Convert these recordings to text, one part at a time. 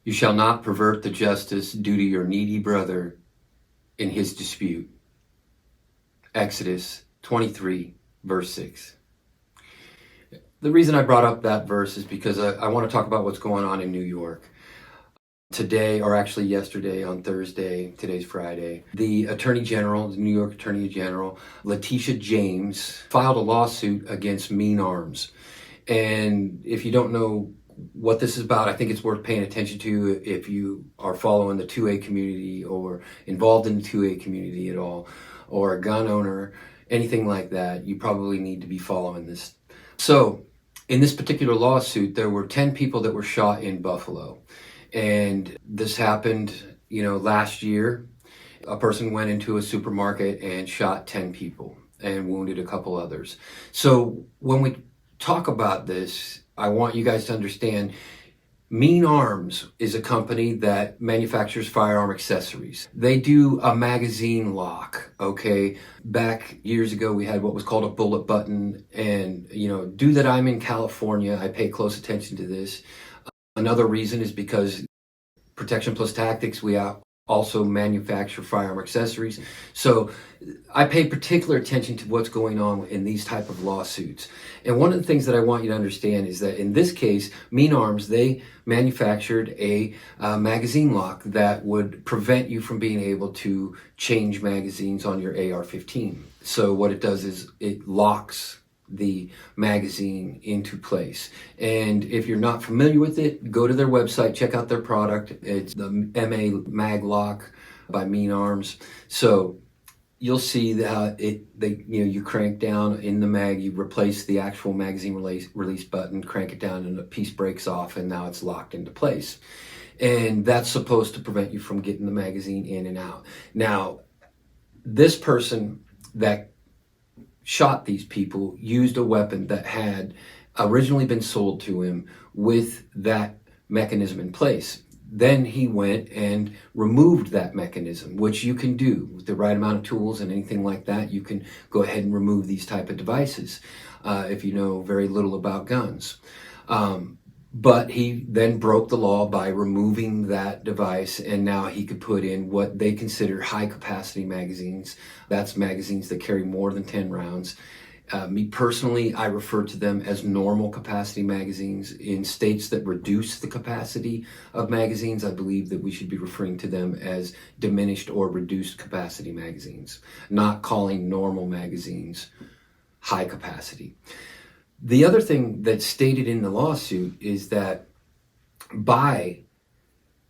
You shall not pervert the justice due to your needy brother in his dispute. Exodus 23, verse 6. The reason I brought up that verse is because I want to talk about what's going on in New York. Today, or actually yesterday on Thursday, today's Friday, the Attorney General, the New York Attorney General, Latitia James, filed a lawsuit against Mean Arms. And if you don't know what this is about, I think it's worth paying attention to if you are following the 2A community or involved in the 2A community at all, or a gun owner, anything like that. You probably need to be following this. So, in this particular lawsuit, there were 10 people that were shot in Buffalo. And this happened, last year. A person went into a supermarket and shot 10 people and wounded a couple others. So when we talk about this, I want you guys to understand Mean Arms is a company that manufactures firearm accessories. They do a magazine lock, okay? Back years ago, we had what was called a bullet button. And, due that I'm in California, I pay close attention to this. Another reason is because Protection Plus Tactics, we also manufacture firearm accessories. So I pay particular attention to what's going on in these type of lawsuits. And one of the things that I want you to understand is that in this case, Mean Arms, they manufactured a magazine lock that would prevent you from being able to change magazines on your AR-15. So what it does is it locks the magazine into place. And if you're not familiar with it, go to their website, check out their product. It's the MA Mag Lock by Mean Arms. So you'll see that you crank down in the mag, you replace the actual magazine release button, crank it down, and a piece breaks off, and now it's locked into place. And that's supposed to prevent you from getting the magazine in and out. Now, this person that shot these people used a weapon that had originally been sold to him with that mechanism in place. Then he went and removed that mechanism, which you can do with the right amount of tools and anything like that. You can go ahead and remove these type of devices if you know very little about guns. But he then broke the law by removing that device, and now he could put in what they consider high capacity magazines. That's magazines that carry more than 10 rounds. Me personally, I refer to them as normal capacity magazines. In states that reduce the capacity of magazines, I believe that we should be referring to them as diminished or reduced capacity magazines, not calling normal magazines high capacity. The other thing that's stated in the lawsuit is that by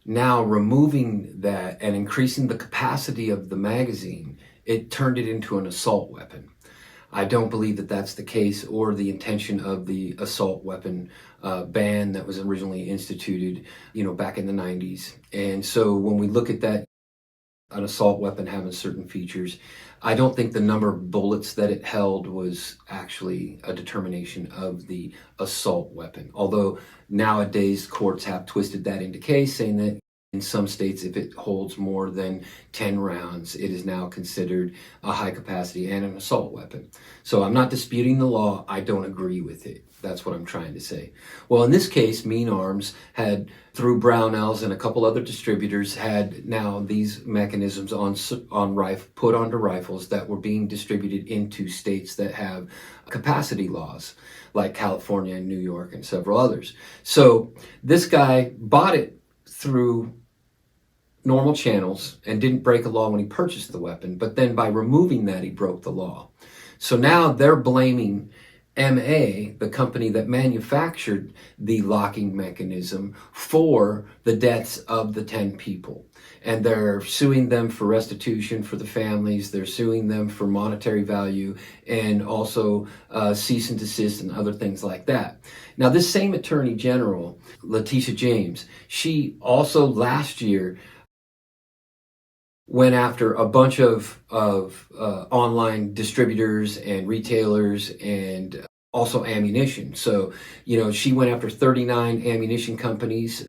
now removing that and increasing the capacity of the magazine, it turned it into an assault weapon. I don't believe that that's the case or the intention of the assault weapon ban that was originally instituted, back in the 90s. And so when we look at that, an assault weapon having certain features, I don't think the number of bullets that it held was actually a determination of the assault weapon. Although nowadays courts have twisted that into case, saying that in some states, if it holds more than 10 rounds, it is now considered a high capacity and an assault weapon. So I'm not disputing the law. I don't agree with it. That's what I'm trying to say. Well, in this case, Mean Arms had, through Brownells and a couple other distributors, had now these mechanisms put onto rifles that were being distributed into states that have capacity laws, like California and New York and several others. So this guy bought it through normal channels and didn't break a law when he purchased the weapon, but then by removing that, he broke the law. So now they're blaming MA, the company that manufactured the locking mechanism, for the deaths of the 10 people. And they're suing them for restitution for the families. They're suing them for monetary value and also cease and desist and other things like that. Now, this same Attorney General, Latitia James, she also last year went after a bunch of online distributors and retailers and also ammunition. So, she went after 39 ammunition companies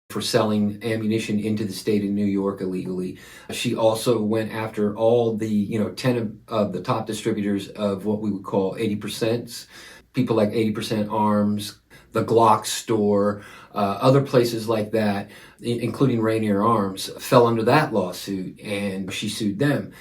for selling ammunition into the state of New York illegally. She also went after all the, 10 of the top distributors of what we would call 80%, people like 80% Arms, the Glock store, other places like that, including Rainier Arms, fell under that lawsuit, and she sued them.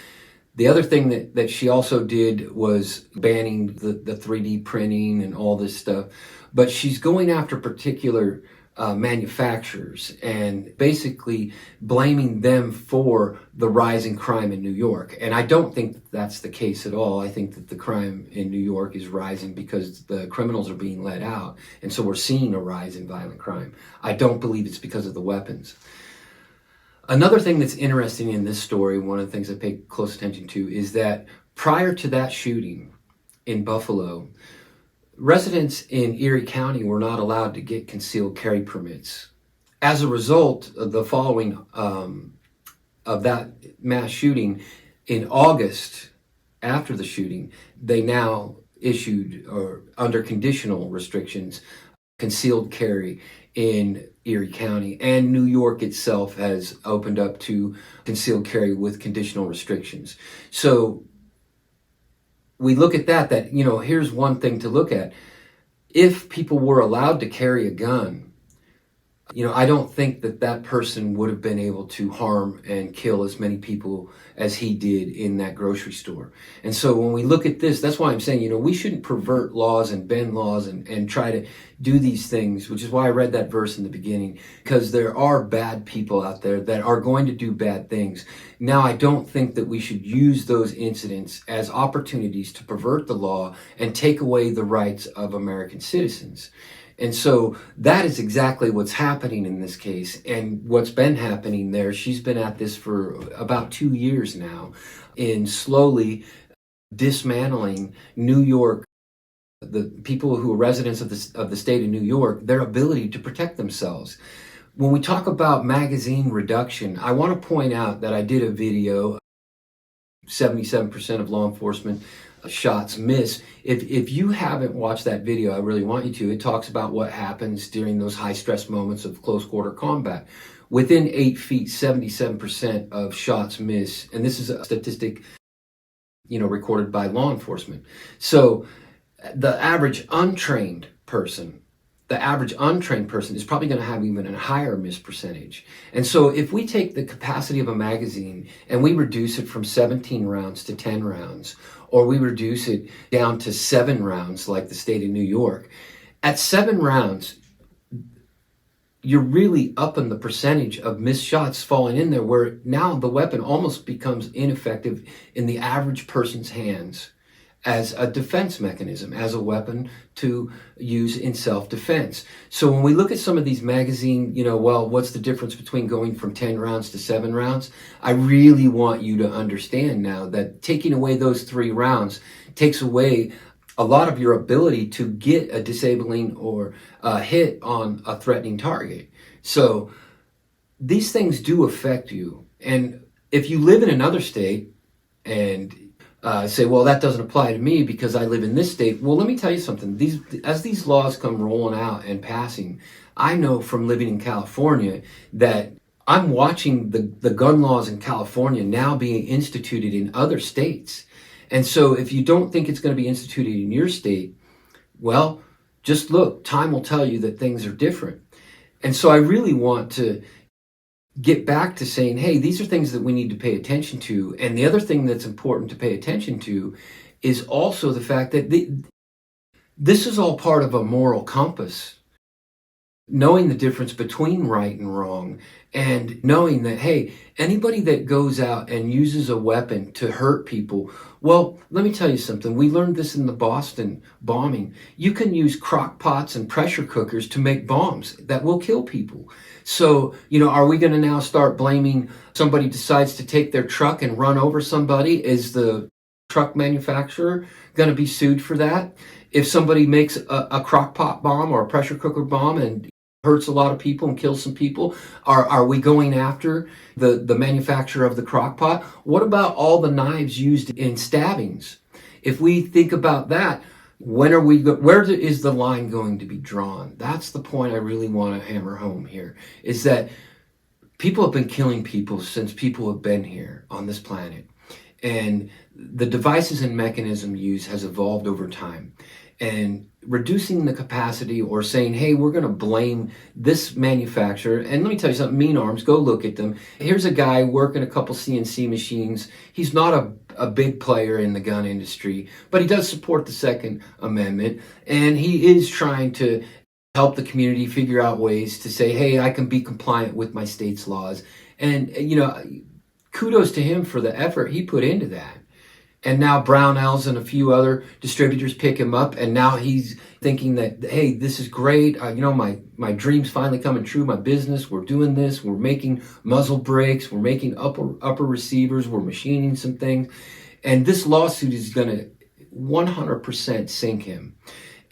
The other thing that she also did was banning the 3D printing and all this stuff. But she's going after particular manufacturers and basically blaming them for the rise in crime in New York. And I don't think that's the case at all. I think that the crime in New York is rising because the criminals are being let out. And so we're seeing a rise in violent crime. I don't believe it's because of the weapons. Another thing that's interesting in this story, one of the things I pay close attention to, is that prior to that shooting in Buffalo, residents in Erie County were not allowed to get concealed carry permits. As a result of the following of that mass shooting, in August, after the shooting, they now issued, or under conditional restrictions, concealed carry in Erie County, and New York itself has opened up to concealed carry with conditional restrictions. So we look at that, here's one thing to look at. If people were allowed to carry a gun, I don't think that person would have been able to harm and kill as many people as he did in that grocery store. And so when we look at this, that's why I'm saying, we shouldn't pervert laws and bend laws and try to do these things, which is why I read that verse in the beginning, because there are bad people out there that are going to do bad things. Now, I don't think that we should use those incidents as opportunities to pervert the law and take away the rights of American citizens. And so that is exactly what's happening in this case, and what's been happening there. She's been at this for about 2 years now, in slowly dismantling New York, the people who are residents of the state of New York, their ability to protect themselves. When we talk about magazine reduction, I want to point out that I did a video, 77% of law enforcement shots miss. If you haven't watched that video, I really want you to. It talks about what happens during those high stress moments of close quarter combat. Within 8 feet, 77% of shots miss. And this is a statistic, recorded by law enforcement. So the average untrained person is probably going to have even a higher miss percentage. And so if we take the capacity of a magazine and we reduce it from 17 rounds to 10 rounds, or we reduce it down to 7 rounds like the state of New York, at 7 rounds, you're really upping the percentage of missed shots falling in there, where now the weapon almost becomes ineffective in the average person's hands as a defense mechanism, as a weapon to use in self-defense. So when we look at some of these magazine, what's the difference between going from 10 rounds to 7 rounds? I really want you to understand now that taking away those 3 rounds takes away a lot of your ability to get a disabling or a hit on a threatening target. So these things do affect you. And if you live in another state and say, well, that doesn't apply to me because I live in this state. Well, let me tell you something. As these laws come rolling out and passing, I know from living in California that I'm watching the gun laws in California now being instituted in other states. And so if you don't think it's going to be instituted in your state, well, just look. Time will tell you that things are different. And so I really want to get back to saying, hey, these are things that we need to pay attention to. And the other thing that's important to pay attention to is also the fact that this is all part of a moral compass. Knowing the difference between right and wrong, and knowing that, hey, anybody that goes out and uses a weapon to hurt people, well, let me tell you something. We learned this in the Boston bombing. You can use crock pots and pressure cookers to make bombs that will kill people. So, are we going to now start blaming somebody decides to take their truck and run over somebody? Is the truck manufacturer going to be sued for that? If somebody makes a crock pot bomb or a pressure cooker bomb and hurts a lot of people and kills some people, are we going after the manufacturer of the crock pot? What about all the knives used in stabbings? If we think about that, where is the line going to be drawn? That's the point I really want to hammer home here, is that people have been killing people since people have been here on this planet. And the devices and mechanism used has evolved over time. and reducing the capacity or saying, hey, we're going to blame this manufacturer. And let me tell you something, Mean Arms, go look at them. Here's a guy working a couple CNC machines. He's not a big player in the gun industry, but he does support the Second Amendment, and he is trying to help the community figure out ways to say, hey, I can be compliant with my state's laws. And, kudos to him for the effort he put into that. And now Brownells and a few other distributors pick him up, and now he's thinking that, hey, this is great. My dream's finally coming true. My business, we're doing this. We're making muzzle brakes. We're making upper receivers. We're machining some things. And this lawsuit is going to 100% sink him.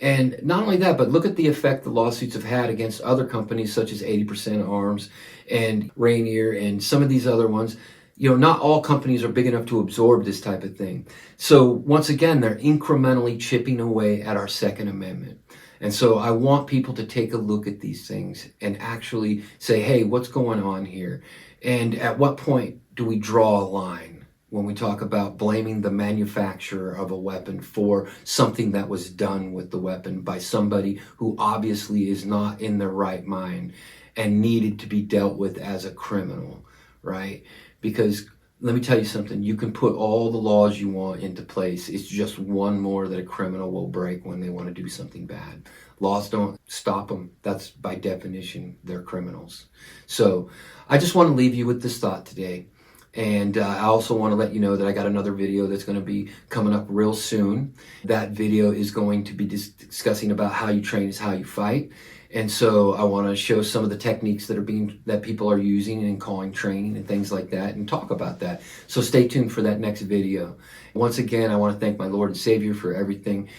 And not only that, but look at the effect the lawsuits have had against other companies such as 80% Arms and Rainier and some of these other ones. Not all companies are big enough to absorb this type of thing. So once again, they're incrementally chipping away at our Second Amendment. And so I want people to take a look at these things and actually say, hey, what's going on here? And at what point do we draw a line when we talk about blaming the manufacturer of a weapon for something that was done with the weapon by somebody who obviously is not in their right mind and needed to be dealt with as a criminal, right? Because let me tell you something, you can put all the laws you want into place. It's just one more that a criminal will break when they want to do something bad. Laws don't stop them. That's by definition, they're criminals. So I just want to leave you with this thought today. And I also want to let you know that I got another video that's going to be coming up real soon. That video is going to be discussing about how you train is how you fight. And so I want to show some of the techniques that people are using in calling training and things like that, and talk about that. So stay tuned for that next video. Once again, I want to thank my Lord and Savior for everything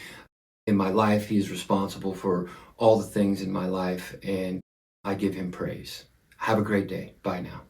in my life. He is responsible for all the things in my life, and I give him praise. Have a great day. Bye now.